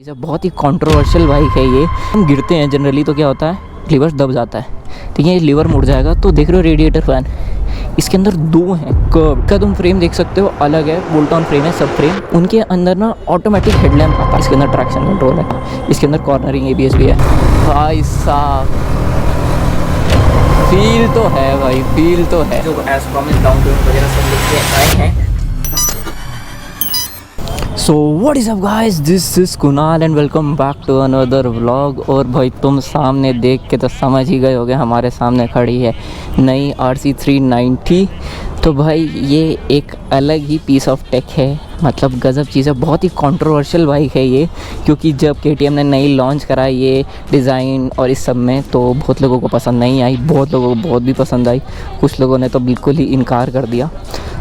ये बहुत ही controversial bike है ये। हम गिरते हैं जनरली तो क्या होता है, लीवर दब जाता है, ठीक है, ये लीवर मुड़ जाएगा। तो देख रहे हो रेडिएटर फैन, इसके अंदर दो हैं कर्व का, तुम फ्रेम देख सकते हो, अलग है, बोल्ट ऑन फ्रेम है सब फ्रेम। उनके अंदर ना ऑटोमेटिक हेडलैम्प आता है, इसके अंदर ट्रैक्शन कंट्रोल है, इसके अंदर कॉर्नरिंग ABS भी है। भाई साहब फील तो है भाई, फील तो है। जो एज प्रॉमिस डाउन पेमेंट वगैरह सब लेके आए हैं। So what is up guys, this is Kunal and welcome back to another vlog. और भाई तुम सामने देख के तो समझ ही गए होगे, हमारे सामने खड़ी है नई RC390। तो भाई ये एक अलग ही पीस ऑफ टेक है, मतलब गज़ब चीज़ है। बहुत ही कंट्रोवर्शियल बाइक है ये, क्योंकि जब KTM ने नई लॉन्च करा ये डिज़ाइन और इस सब में, तो बहुत लोगों को पसंद नहीं आई, बहुत लोगों को बहुत भी पसंद आई, कुछ लोगों ने तो बिल्कुल ही इनकार कर दिया।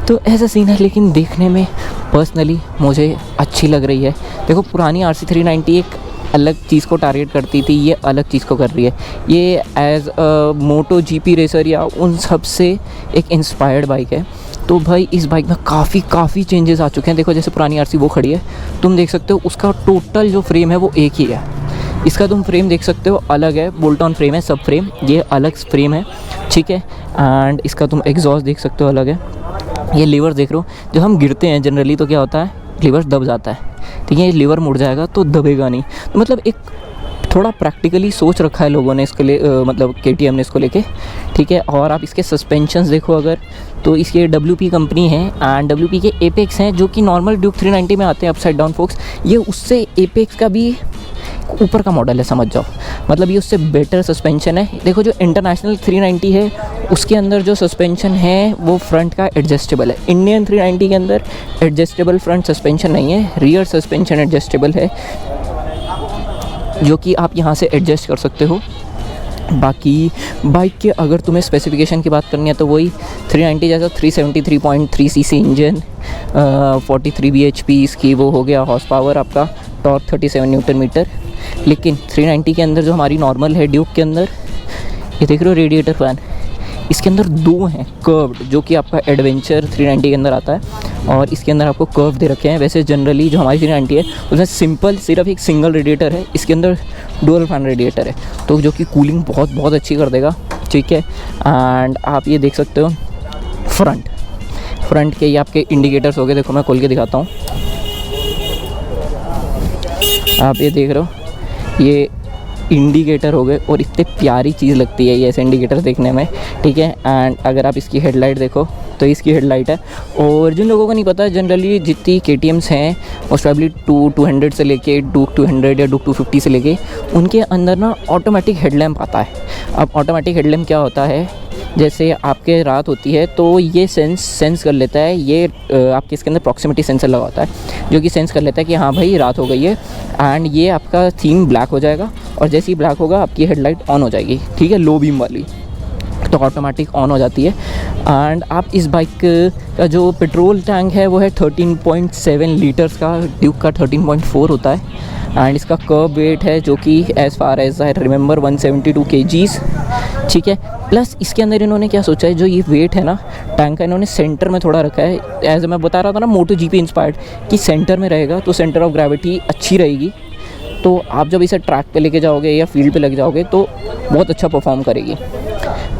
तो ऐसा सीन है, लेकिन देखने में पर्सनली मुझे अच्छी लग रही है। देखो पुरानी RC390 एक अलग चीज़ को टारगेट करती थी, ये अलग चीज़ को कर रही है। ये as a moto GP racer या उन सब से एक इंस्पायर्ड बाइक है। तो भाई इस बाइक में काफ़ी चेंजेस आ चुके हैं। देखो जैसे पुरानी RC वो खड़ी है, तुम देख सकते हो उसका टोटल जो फ्रेम है वो एक ही है। इसका तुम फ्रेम देख सकते हो अलग है, बोल्ट ऑन फ्रेम है सब फ्रेम, ये अलग फ्रेम है, ठीक है। एंड इसका तुम एग्जॉस्ट देख सकते हो अलग है। ये लीवर देख रहे हो, जब हम गिरते हैं जनरली तो क्या होता है, लीवर दब जाता है, ठीक है, ये लीवर मुड़ जाएगा तो दबेगा नहीं। तो मतलब एक थोड़ा प्रैक्टिकली सोच रखा है लोगों ने इसके लिए, मतलब KTM ने इसको लेके, ठीक है। और आप इसके सस्पेंशंस देखो अगर, तो इसके WP कंपनी है एंड WP के एपेक्स हैं, जो कि नॉर्मल ड्यूक 390 में आते हैं अपसाइड डाउन फोक्स। ये उससे एपेक्स का भी ऊपर का मॉडल है, समझ जाओ, मतलब ये उससे बेटर सस्पेंशन है। देखो जो इंटरनेशनल 390 है उसके अंदर जो सस्पेंशन है वो फ्रंट का एडजस्टेबल है। इंडियन 390 के अंदर एडजस्टेबल फ्रंट सस्पेंशन नहीं है, रियर सस्पेंशन एडजस्टेबल है, जो कि आप यहाँ से एडजस्ट कर सकते हो। बाकी बाइक के अगर तुम्हें स्पेसिफिकेशन की बात करनी है तो वही 390 जैसा 373.3 cc इंजन, 43 bhp इसकी वो हो गया, हॉर्स पावर आपका, टॉर्क 37 न्यूटन मीटर। लेकिन 390 के अंदर जो हमारी नॉर्मल है ड्यूक के अंदर, ये देख रहे हो रेडिएटर फैन, इसके अंदर दो हैं कर्व्ड, जो कि आपका एडवेंचर 390 के अंदर आता है, और इसके अंदर आपको कर्व दे रखे हैं। वैसे जनरली जो हमारी 390 है उसमें सिंपल सिर्फ एक सिंगल रेडिएटर है, इसके अंदर डुअल फैन रेडिएटर है, तो जो कि कूलिंग बहुत अच्छी कर देगा, ठीक है। एंड आप ये देख सकते हो फ्रंट के ये आपके इंडिकेटर्स हो गए, देखो मैं खोल के दिखाता हूँ, आप ये देख रहे हो, ये इंडिकेटर हो गए, और इतने प्यारी चीज़ लगती है ये ऐसे इंडिकेटर देखने में, ठीक है। एंड अगर आप इसकी हेडलाइट देखो तो इसकी हेडलाइट है, और जिन लोगों को नहीं पता, जनरली जितनी KTMs हैं मोस्ट प्रॉब्ली 200 से लेके डूक 200 या डूक 250 से लेके, उनके अंदर ना ऑटोमेटिक हेडलैम्प आता है। अब ऑटोमेटिक हेडलैम्प क्या होता है, जैसे आपके रात होती है तो ये सेंस कर लेता है, ये आपके इसके अंदर प्रॉक्सिमिटी सेंसर लगा होता है, जो कि सेंस कर लेता है कि हाँ भाई रात हो गई है, एंड ये आपका थीम ब्लैक हो जाएगा, और जैसे ही ब्लैक होगा आपकी हेडलाइट ऑन हो जाएगी, ठीक है, लो बीम वाली, तो ऑटोमेटिक ऑन हो जाती है। एंड आप इस बाइक का जो पेट्रोल टैंक है वो है 13.7 लीटर्स का, ड्यूक का 13.4 होता है। एंड इसका कर्ब वेट है जो कि as far as I remember 172 kgs, ठीक है। प्लस इसके अंदर इन्होंने क्या सोचा है, जो ये वेट है ना टैंक का, इन्होंने सेंटर में थोड़ा रखा है, एज मैं बता रहा था ना मोटो GP इंस्पायर्ड, कि सेंटर में रहेगा तो सेंटर ऑफ ग्रेविटी अच्छी रहेगी, तो आप जब इसे ट्रैक पे लेके जाओगे या फील्ड पे लग जाओगे तो बहुत अच्छा परफॉर्म करेगी।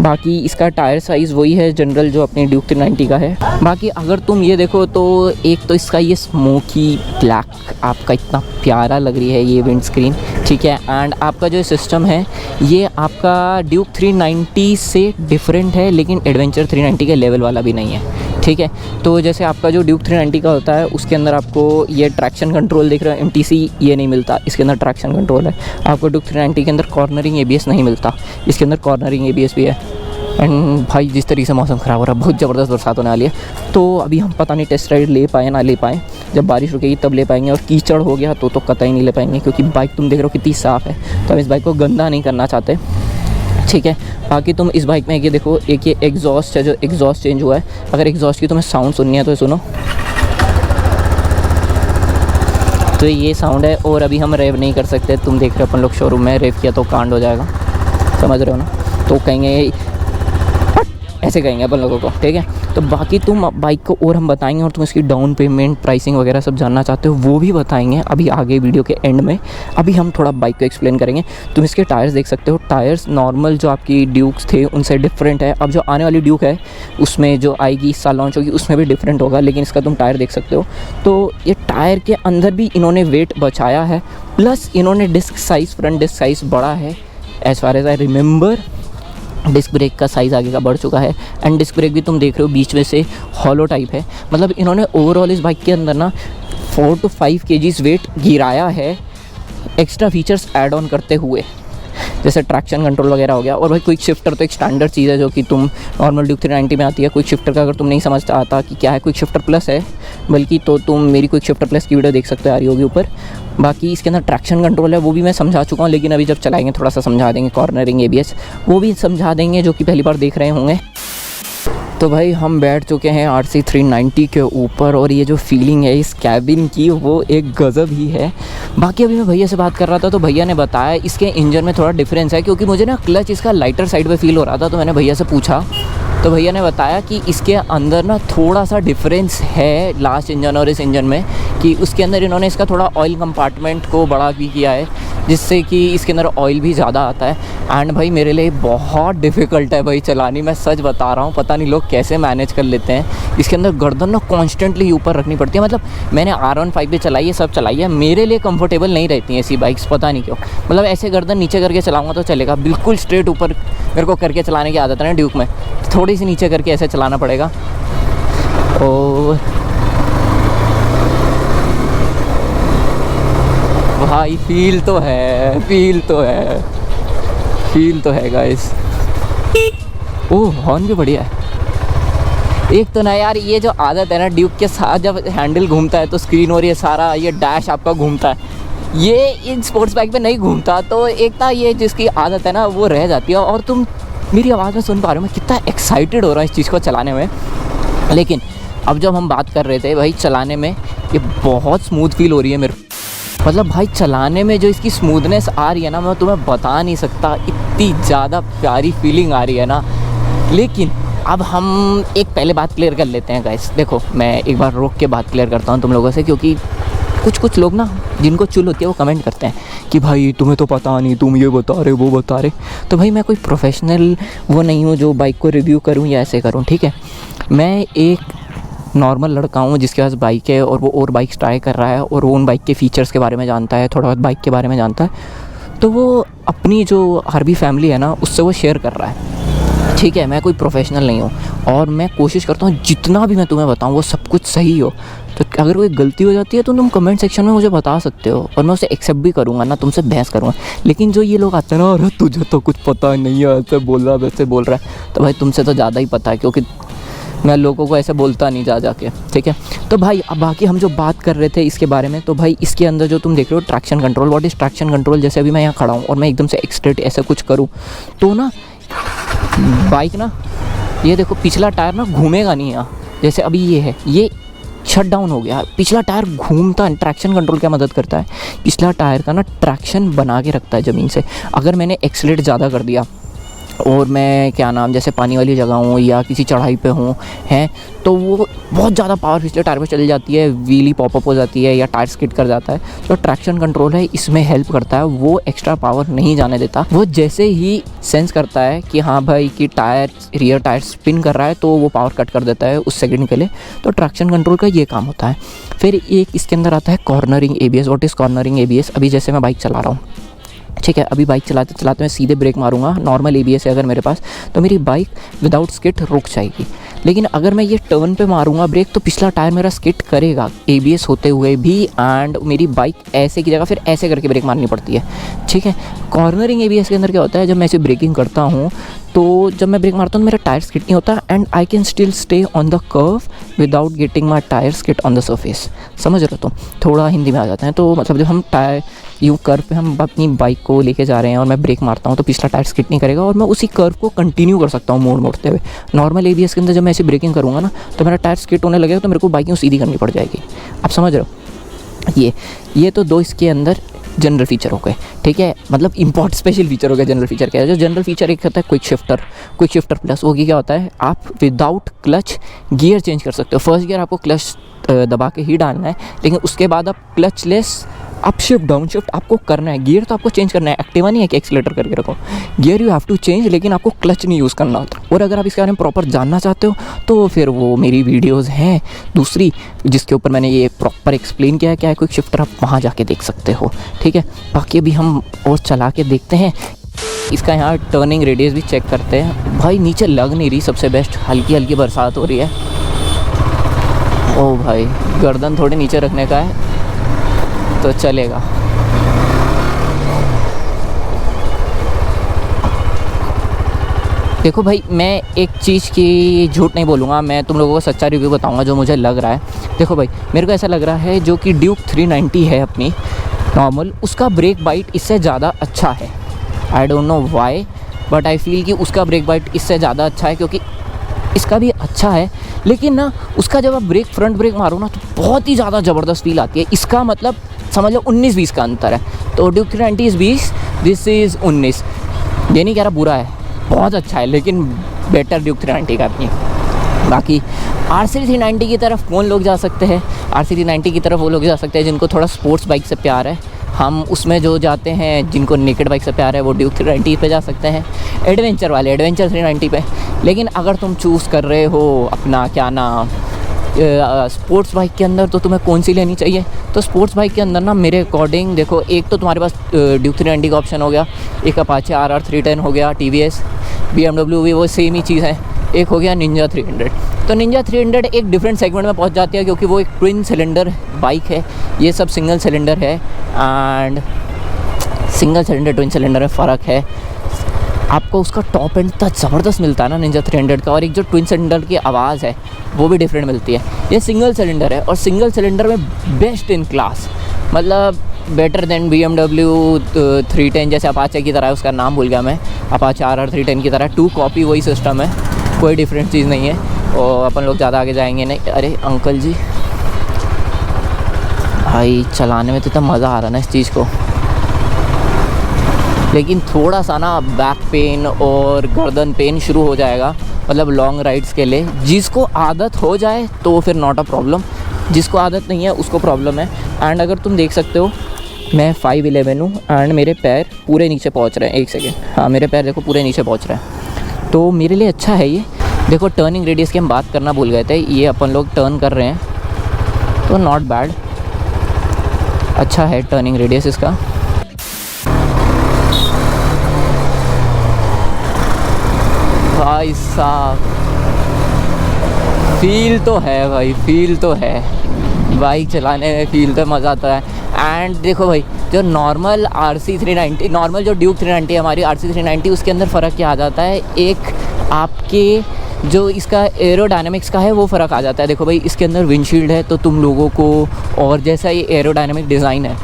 बाकी इसका टायर साइज़ वही है जनरल जो अपनी ड्यूक 390 का है। बाकी अगर तुम ये देखो तो एक तो इसका ये स्मोकी ब्लैक आपका इतना प्यारा लग रही है ये विंड स्क्रीन, ठीक है। एंड आपका जो सिस्टम है ये आपका ड्यूक 390 से डिफरेंट है, लेकिन एडवेंचर 390 के लेवल वाला भी नहीं है, ठीक है। तो जैसे आपका जो ड्यूक 390 का होता है उसके अंदर आपको ये ट्रैक्शन कंट्रोल दिख रहा है, MTC ये नहीं मिलता, इसके अंदर ट्रैक्शन कंट्रोल है। आपको ड्यूक 390 के अंदर कॉर्नरिंग ABS नहीं मिलता, इसके अंदर कॉर्नरिंग ABS भी है। एंड भाई जिस तरीके से मौसम ख़राब हो रहा है, बहुत ज़बरदस्त बरसात होने वाली है, तो अभी हम पता नहीं टेस्ट राइड ले पाए ना ले पाएँ, जब बारिश रुकेगी तब ले पाएंगे, और कीचड़ हो गया तो कतई नहीं ले पाएंगे, क्योंकि बाइक तुम देख रहे हो कितनी साफ़ है, तो हम इस बाइक को गंदा नहीं करना चाहते, ठीक है। बाकी तुम इस बाइक में ये देखो, एक ये एग्जॉस्ट है, जो एग्जॉस्ट चेंज हुआ है। अगर एग्जॉस्ट की तुम्हें साउंड सुननी है तो सुनो, तो ये साउंड है, और अभी हम रेव नहीं कर सकते, तुम देख रहे हो अपन लोग शोरूम में, रेव किया तो कांड हो जाएगा, समझ रहे हो ना, तो कहेंगे ऐसे कहेंगे अपन लोगों को, ठीक है। तो बाकी तुम बाइक को और हम बताएंगे, और तुम इसकी डाउन पेमेंट प्राइसिंग वगैरह सब जानना चाहते हो वो भी बताएंगे अभी आगे वीडियो के एंड में। अभी हम थोड़ा बाइक को एक्सप्लेन करेंगे। तुम इसके टायर्स देख सकते हो, टायर्स नॉर्मल जो आपकी ड्यूक्स थे उनसे डिफरेंट है। अब जो आने वाली ड्यूक है उसमें जो आएगी इस साल लॉन्च होगी उसमें भी डिफरेंट होगा, लेकिन इसका तुम टायर देख सकते हो। तो ये टायर के अंदर भी इन्होंने वेट बचाया है, प्लस इन्होंने disc size, front disc size बड़ा है as far as I remember. Disc brake का साइज़ आगे का बढ़ चुका है, एंड डिस्क ब्रेक भी तुम देख रहे हो बीच में से हॉलो टाइप है। मतलब इन्होंने ओवरऑल इस बाइक के अंदर ना 4 to 5 kgs वेट गिराया है एक्स्ट्रा फीचर्स ऐड ऑन करते हुए, जैसे ट्रैक्शन कंट्रोल वगैरह हो गया। और भाई क्विक शिफ्टर तो एक स्टैंडर्ड चीज़ है जो कि तुम नॉर्मल ड्यूक 390 में आती है। क्विक शिफ्टर का अगर तुम नहीं समझता आता कि क्या है क्विक शिफ्टर प्लस है बल्कि, तो तुम मेरी क्विक शिफ्टर प्लस की वीडियो देख सकते हो, आ रही होगी ऊपर। बाकी इसके अंदर ट्रैक्शन कंट्रोल है, वो भी मैं समझा चुका हूँ, लेकिन अभी जब चलाएंगे थोड़ा सा समझा देंगे। कॉर्नरिंग ABS वो भी समझा देंगे जो कि पहली बार देख रहे होंगे। तो भाई हम बैठ चुके हैं RC 390 के ऊपर, और ये जो फीलिंग है इस कैबिन की वो एक गज़ब ही है। बाकी अभी मैं भैया से बात कर रहा था तो भैया ने बताया इसके इंजन में थोड़ा डिफरेंस है, क्योंकि मुझे ना क्लच इसका लाइटर साइड पे फील हो रहा था। तो मैंने भैया से पूछा तो भैया ने बताया कि इसके अंदर ना थोड़ा सा डिफरेंस है लास्ट इंजन और इस इंजन में, कि उसके अंदर इन्होंने इसका थोड़ा ऑयल कंपार्टमेंट को बड़ा भी किया है, जिससे कि इसके अंदर ऑयल भी ज़्यादा आता है। एंड भाई मेरे लिए बहुत डिफ़िकल्ट है भाई चलानी, मैं सच बता रहा हूँ। पता नहीं लोग कैसे मैनेज कर लेते हैं। इसके अंदर गर्दन ना कॉन्स्टेंटली ऊपर रखनी पड़ती है। मतलब मैंने R15 भी चलाई है, सब चलाई है, मेरे लिए कंफर्टेबल नहीं रहती हैं ऐसी बाइक्स, पता नहीं क्यों। मतलब ऐसे गर्दन नीचे करके चलाऊँगा तो चलेगा, बिल्कुल स्ट्रेट ऊपर मेरे को करके चलाने की आदत है ना ड्यूक में, थोड़ी सी नीचे करके ऐसे चलाना पड़ेगा। और भाई फील तो है, फील तो है गाइस। ओह हॉर्न भी बढ़िया है। एक तो ना यार ये जो आदत है ना ड्यूक के साथ, जब हैंडल घूमता है तो स्क्रीन और ये सारा ये डैश आपका घूमता है, ये इन स्पोर्ट्स बाइक पे नहीं घूमता। तो एक ना ये जिसकी आदत है ना वो रह जाती है। और तुम मेरी आवाज़ में सुन पा रहे हो मैं कितना एक्साइटेड हो रहा हूँ इस चीज़ को चलाने में। लेकिन अब जब हम बात कर रहे थे भाई चलाने में ये बहुत स्मूथ फील हो रही है मेरे, मतलब भाई चलाने में जो इसकी स्मूथनेस आ रही है ना मैं तुम्हें बता नहीं सकता, इतनी ज़्यादा प्यारी फीलिंग आ रही है ना। लेकिन अब हम एक पहले बात क्लियर कर लेते हैं गाइस। देखो मैं एक बार रोक के बात क्लियर करता हूँ तुम लोगों से, क्योंकि कुछ लोग ना जिनको चुल होती है वो कमेंट करते हैं कि भाई तुम्हें तो पता नहीं, तुम ये बता रहे वो बता रहे। तो भाई मैं कोई प्रोफेशनल वो नहीं हूँ जो बाइक को रिव्यू करूँ या ऐसे करूँ, ठीक है। मैं एक नॉर्मल लड़का हूँ जिसके पास बाइक है और वो और बाइक्स ट्राई कर रहा है और वो उन बाइक के फ़ीचर्स के बारे में जानता है, थोड़ा बहुत बाइक के बारे में जानता है। तो वो अपनी जो RB फैमिली है ना उससे वो शेयर कर रहा है, ठीक है। मैं कोई प्रोफेशनल नहीं हूँ और मैं कोशिश करता हूँ जितना भी मैं तुम्हें बताऊँ वो सब कुछ सही हो। तो अगर कोई गलती हो जाती है तो तुम कमेंट सेक्शन में मुझे बता सकते हो और मैं उसे एक्सेप्ट भी करूँगा, ना तुमसे बहस करूँगा। लेकिन जो ये लोग आते हैं ना, अरे तुझे तो कुछ पता नहीं है, ऐसे बोल रहा है वैसे बोल रहा है, तो भाई तुमसे तो ज़्यादा ही पता है, क्योंकि मैं लोगों को ऐसे बोलता नहीं जा के, ठीक है। तो भाई अब बाकी हम जो बात कर रहे थे इसके बारे में, तो भाई इसके अंदर जो तुम देख रहे हो traction control, what is traction control. जैसे अभी मैं यहाँ खड़ा हूँ और मैं एकदम से एक्सट्रेट ऐसा कुछ करूँ तो ना बाइक ना ये देखो पिछला टायर ना घूमेगा नहीं यहाँ, जैसे अभी ये है ये शट डाउन हो गया, पिछला टायर घूमता है। ट्रैक्शन कंट्रोल क्या मदद करता है, पिछला टायर का ना ट्रैक्शन बना के रखता है ज़मीन से। अगर मैंने एक्सीलरेट ज़्यादा कर दिया और मैं क्या नाम जैसे पानी वाली जगह हूँ या किसी चढ़ाई पे हूँ हैं, तो वो बहुत ज़्यादा पावर पिछले टायर पे चली जाती है, व्हीली पॉपअप हो जाती है या टायर स्किड कर जाता है। तो ट्रैक्शन कंट्रोल है इसमें हेल्प करता है, वो एक्स्ट्रा पावर नहीं जाने देता। वो जैसे ही सेंस करता है कि हाँ भाई कि टायर रियर टायर स्पिन कर रहा है तो वो पावर कट कर देता है उस सेकंड के लिए। तो ट्रैक्शन कंट्रोल का ये काम होता है। फिर एक इसके अंदर आता है cornering ABS। What is cornering ABS। अभी जैसे मैं बाइक चला रहा हूँ, ठीक है, अभी बाइक चलाते चलाते मैं सीधे ब्रेक मारूंगा, नॉर्मल ABS है अगर मेरे पास, तो मेरी बाइक विदाउट स्किट रुक जाएगी। लेकिन अगर मैं ये टर्न पे मारूंगा ब्रेक तो पिछला टायर मेरा स्किट करेगा ABS होते हुए भी, एंड मेरी बाइक ऐसे की जगह फिर ऐसे करके ब्रेक मारनी पड़ती है, ठीक है। कॉर्नरिंग ABS के अंदर क्या होता है, जब मैं ऐसे ब्रेकिंग करता हूँ तो जब मैं ब्रेक मारता हूँ मेरा टायर स्किट नहीं होता, and I can still stay on the curve without getting my tyre skit on the surface. समझ रहे हो तुम, थोड़ा हिंदी में आ जाते हैं। तो मतलब जब हम टायर यूँ कर्व पे हम अपनी बाइक को लेके जा रहे हैं और मैं ब्रेक मारता हूँ तो पिछला टायर स्किट नहीं करेगा और मैं उसी कर्व को कंटिन्यू कर सकता हूँ मोड़ते हुए। नॉर्मल ABS के अंदर जब मैं ऐसी ब्रेकिंग करूँगा ना तो मेरा टायर स्किट होने लगेगा, तो मेरे को बाइक यूँ सीधी करनी पड़ जाएगी। आप समझ रहे हो, ये तो दो इसके अंदर जनरल फीचर हो गए, ठीक है, मतलब इम्पोर्ट स्पेशल फीचर हो गया जनरल फीचर। क्या है जो जनरल फीचर, एक होता है क्विक शिफ्टर प्लस, वो क्या होता है, आप विदाउट क्लच गियर चेंज कर सकते हो। फर्स्ट गियर आपको क्लच दबा के ही डालना है, लेकिन उसके बाद आप clutch less up shift down shift आपको करना है। गियर तो आपको चेंज करना है, एक्टिवा नहीं है कि एक्सीलेटर करके रखो, gear you have to change, लेकिन आपको क्लच नहीं यूज़ करना होता। और अगर आप इसके बारे में प्रॉपर जानना चाहते हो तो फिर वो मेरी वीडियोस हैं दूसरी, जिसके ऊपर मैंने ये प्रॉपर एक्सप्लेन किया है क्या है क्विक शिफ्टर, आप वहाँ जाके देख सकते हो, ठीक है। बाकी अभी हम और चला के देखते हैं। इसका यहाँ टर्निंग रेडियस भी चेक करते हैं। भाई नीचे लग नहीं रही, सबसे बेस्ट, हल्की हल्की बरसात हो रही है। ओ भाई, गर्दन थोड़ी नीचे रखने का है तो चलेगा। देखो भाई, मैं एक चीज़ की झूठ नहीं बोलूँगा, मैं तुम लोगों को सच्चा रिव्यू बताऊँगा जो मुझे लग रहा है। देखो भाई, मेरे को ऐसा लग रहा है जो कि ड्यूक 390 है अपनी नॉर्मल, उसका ब्रेक बाइट इससे ज़्यादा अच्छा है। I don't know why, but I feel कि उसका ब्रेक बाइट इससे ज़्यादा अच्छा है, क्योंकि इसका भी अच्छा है, लेकिन ना उसका जब आप फ्रंट ब्रेक मारो ना तो बहुत ही ज़्यादा ज़बरदस्त फील आती है। इसका मतलब समझ लो 19-20 का अंतर है। तो ड्यूक 390 इज़ 20, दिस इज़ 19। ये नहीं कह रहा बुरा है, बहुत अच्छा है, लेकिन बेटर ड्यूक 390 का अपनी। बाकी RC 390 की तरफ कौन लोग जा सकते हैं, RC 390 की तरफ वो लोग जा सकते हैं जिनको थोड़ा स्पोर्ट्स बाइक से प्यार है। हम उसमें जो जाते हैं, जिनको नेकेड बाइक से प्यार है, वो ड्यूक 390 पे जा सकते हैं, एडवेंचर वाले एडवेंचर 390 पे। लेकिन अगर तुम चूज़ कर रहे हो अपना क्या नाम स्पोर्ट्स बाइक के अंदर, तो तुम्हें कौन सी लेनी चाहिए? तो स्पोर्ट्स बाइक के अंदर ना मेरे अकॉर्डिंग देखो, एक तो तुम्हारे पास ड्यूक 390 का ऑप्शन हो गया, एक अपाचे RR 310 हो गया, TVS BMW भी वो सेम ही चीज़ है, एक हो गया निंजा 300। तो निंजा 300 एक डिफरेंट सेगमेंट में पहुंच जाती है, क्योंकि वो एक ट्विन सिलेंडर बाइक है, ये सब सिंगल सिलेंडर है। And single cylinder twin cylinder में फ़र्क है, आपको उसका टॉप एंड इतना ज़बरदस्त मिलता है ना निंजा 300 का, और एक जो ट्विन सिलेंडर की आवाज़ है वो भी डिफरेंट मिलती है। ये सिंगल सिलेंडर है, और सिंगल सिलेंडर में बेस्ट इन क्लास, मतलब बेटर देन BMW 310, जैसे अपाचे की तरह है, उसका नाम भूल गया मैं, अपाचे RR 310 की तरह 2 कॉपी वही सिस्टम है, कोई डिफरेंट चीज़ नहीं है। और अपन लोग ज़्यादा आगे जाएंगे नहीं। अरे अंकल जी, भाई चलाने में तो इतना मज़ा आ रहा ना इस चीज़ को, लेकिन थोड़ा सा ना बैक पेन और गर्दन पेन शुरू हो जाएगा, मतलब लॉन्ग राइड्स के लिए। जिसको आदत हो जाए तो फिर नॉट अ प्रॉब्लम, जिसको आदत नहीं है उसको प्रॉब्लम है। एंड अगर तुम देख सकते हो, मैं 5'11" हूँ एंड मेरे पैर पूरे नीचे पहुँच रहे हैं। एक सेकेंड, हाँ मेरे पैर देखो पूरे नीचे पहुँच रहे हैं, तो मेरे लिए अच्छा है ये। देखो टर्निंग रेडियस की हम बात करना भूल गए थे, ये अपन लोग टर्न कर रहे हैं तो नॉट बैड, अच्छा है टर्निंग रेडियस इसका। भाई साहब फील तो है भाई, फील तो है, बाइक चलाने में फील तो मज़ा आता है। एंड देखो भाई, जो नॉर्मल RC 390, नॉर्मल जो ड्यूक 390 है हमारी RC 390, उसके अंदर फ़र्क क्या आ जाता है, एक आपके जो इसका एरोडायनामिक्स का है वो फ़र्क आ जाता है। देखो भाई, इसके अंदर विंडशील्ड है, तो तुम लोगों को, और जैसा ये एरोडायनामिक डिज़ाइन है,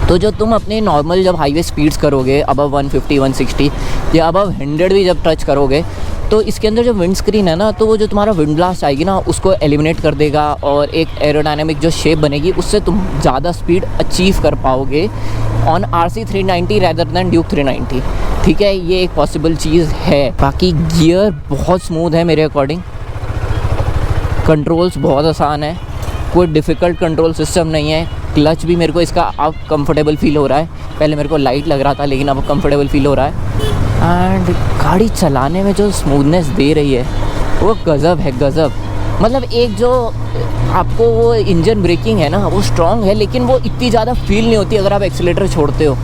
तो जो तुम अपने नॉर्मल जब हाईवे स्पीड्स करोगे अबव 150 160 या अबव 100 भी जब टच करोगे, तो इसके अंदर जो विंड स्क्रीन है ना, तो वो जो तुम्हारा विंड ब्लास्ट आएगी ना उसको एलिमिनेट कर देगा, और एक एरोडायनामिक जो शेप बनेगी उससे तुम ज़्यादा स्पीड अचीव कर पाओगे on RC 390 rather than Duke 390, ठीक है। ये एक पॉसिबल चीज़ है। बाकी गियर बहुत स्मूथ है मेरे अकॉर्डिंग, कंट्रोल्स बहुत आसान है, कोई डिफ़िकल्ट कंट्रोल सिस्टम नहीं है। क्लच भी मेरे को इसका अब कंफर्टेबल फील हो रहा है, पहले मेरे को लाइट लग रहा था लेकिन अब कंफर्टेबल फील हो रहा है। एंड गाड़ी चलाने में जो स्मूथनेस दे रही है वो गज़ब है, गज़ब। मतलब एक जो आपको वो इंजन ब्रेकिंग है ना वो स्ट्रॉन्ग है, लेकिन वो इतनी ज़्यादा फील नहीं होती अगर आप एक्सीलेटर छोड़ते हो,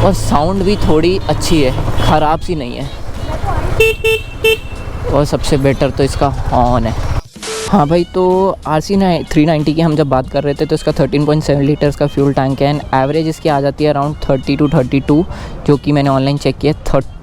और साउंड भी थोड़ी अच्छी है, ख़राब सी नहीं है। और सबसे बेटर तो इसका हॉर्न है। हाँ भाई, तो RC 390 की हम जब बात कर रहे थे तो इसका 13.7 लीटर्स का फ्यूल टैंक है, एंड एवरेज इसकी आ जाती है अराउंड 30 to 32, जो कि मैंने ऑनलाइन चेक किया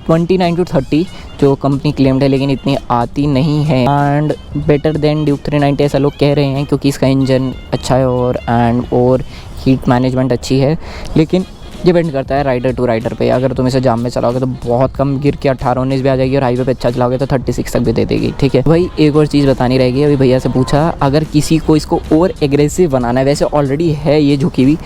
29 to 30 जो कंपनी क्लेम्ड है, लेकिन इतनी आती नहीं है। एंड बेटर देन ड्यूक 390 ऐसा लोग कह रहे हैं, क्योंकि इसका इंजन अच्छा है और हीट मैनेजमेंट अच्छी है, लेकिन डिपेंड करता है राइडर टू राइडर पे। अगर तुम इसे जाम में चलाओगे तो बहुत कम गिर के 18-19 भी आ जाएगी, और हाईवे पे अच्छा चलाओगे तो 36 तक भी दे देगी, ठीक है भाई। एक और चीज़ बतानी रहेगी, अभी भैया से पूछा, अगर किसी को इसको और एग्रेसिव बनाना है, वैसे ऑलरेडी है ये झुकी हुई,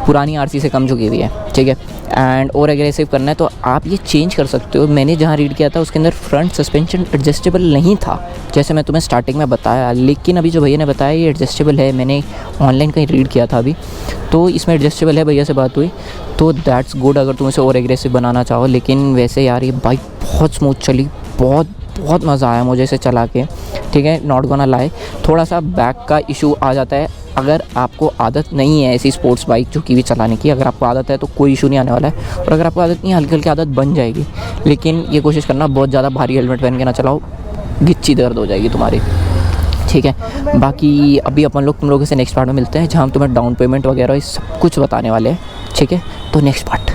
पुरानी आरसी से कम झुकी हुई है, ठीक है। एंड और एग्रेसिव करना है तो आप ये चेंज कर सकते हो। मैंने जहाँ रीड किया था उसके अंदर फ्रंट सस्पेंशन एडजस्टेबल नहीं था, जैसे मैं तुम्हें स्टार्टिंग में बताया, लेकिन अभी जो भैया ने बताया ये एडजस्टेबल है। मैंने ऑनलाइन कहीं रीड किया था अभी, तो इसमें एडजस्टेबल है, भैया से बात हुई तो दैट्स गुड अगर तुम इसे और एग्रेसिव बनाना चाहो। लेकिन वैसे यार ये बाइक बहुत स्मूथ चली, बहुत मज़ा आया मुझे इसे चला के, ठीक है। नॉट गोना लाई, थोड़ा सा बैक का इशू आ जाता है अगर आपको आदत नहीं है ऐसी स्पोर्ट्स बाइक जो कि भी चलाने की। अगर आपको आदत है तो कोई इशू नहीं आने वाला है, और अगर आपको आदत नहीं है हल्की हल्की आदत बन जाएगी। लेकिन ये कोशिश करना बहुत ज़्यादा भारी हेलमेट पहन के ना चलाओ, गिच्ची दर्द हो जाएगी तुम्हारी, ठीक है। बाकी अभी अपन लोग तुम लोगों से नेक्स्ट पार्ट में मिलते हैं, जहाँ हम तुम्हें डाउन पेमेंट वगैरह ये सब कुछ बताने वाले हैं, ठीक है। तो नेक्स्ट पार्ट।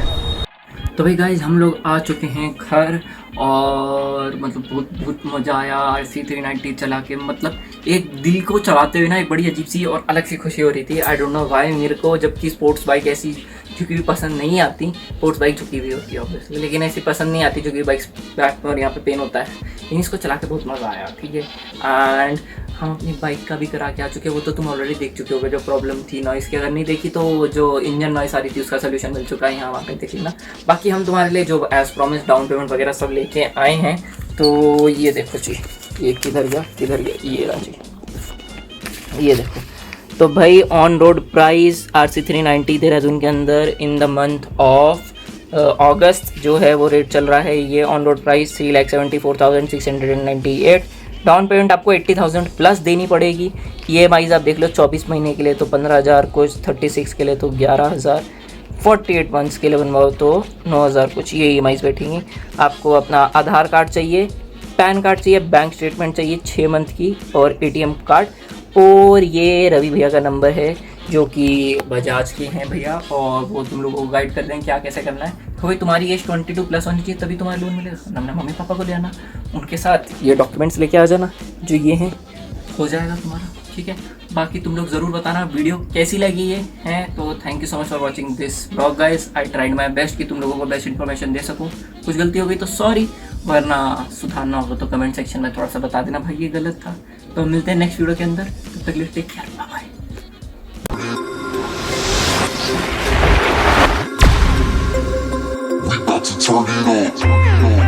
तो भाई गाइज हम लोग आ चुके हैं घर, और मतलब बहुत मज़ा आया RC390 चला के। मतलब एक दिल को चलाते हुए ना एक बड़ी अजीब सी और अलग सी खुशी हो रही थी। आई डोंट नो व्हाई मेरे को, जबकि स्पोर्ट्स बाइक ऐसी झुकी हुई पसंद नहीं आती। स्पोर्ट्स बाइक झुकी हुई होती है ऑब्वियसली, लेकिन ऐसी पसंद नहीं आती झुकी बाइक, बैक में और यहाँ पे पेन होता है। लेकिन इसको चला के बहुत मज़ा आया, ठीक है। एंड हम अपनी बाइक का भी करा के आ चुके हैं, वो तो तुम ऑलरेडी देख चुके होगे। जो प्रॉब्लम थी नॉइज़ की, अगर नहीं देखी तो जो इंजन नॉइज़ आ रही थी उसका सोल्यूशन मिल चुका है, यहाँ वहाँ पे देख लेना। बाकी हम तुम्हारे लिए जो एज प्रॉमिस डाउन पेमेंट वगैरह सब लेके आए हैं, तो ये देखो जी, ये किधर गया, ये रहा जी, ये देखो। तो भाई on road price RC390 Dehradun के अंदर इन द मंथ ऑफ अगस्त जो है वो रेट चल रहा है। ये on road price 3,74,698। Down payment आपको 80,000 प्लस देनी पड़ेगी। EMIs आप देख लो, 24 महीने के लिए तो 15,000 कुछ, 36 के लिए तो 11,000, 48 मंथ्स के लिए बनवाओ तो 9,000 कुछ, ये EMIs बैठेंगी। आपको अपना आधार कार्ड चाहिए, पैन कार्ड चाहिए, बैंक स्टेटमेंट चाहिए 6 मंथ की, और ATM कार्ड। और ये रवि भैया का नंबर है जो कि बजाज के हैं भैया, और वो तुम लोगों को गाइड कर देंगे क्या कैसे करना है। तो भाई तुम्हारी एज 22 प्लस होनी चाहिए तभी तुम्हारा लोन मिलेगा। नमना मम्मी पापा को ले आना, उनके साथ ये डॉक्यूमेंट्स लेके आ जाना जो ये हैं, हो जाएगा तुम्हारा, ठीक है। बाकी तुम लोग ज़रूर बताना वीडियो कैसी लगी है। तो thank you so much for watching this blog guys. I tried my best कि तुम लोगों को बेस्ट इन्फॉर्मेशन दे सकूँ। कुछ गलती हो गई तो सॉरी, वरना सुधारना होगा तो कमेंट सेक्शन में थोड़ा सा बता देना भाई ये गलत था। तो मिलते हैं नेक्स्ट वीडियो के अंदर, तब तक take care, bye bye. We about to turn it on.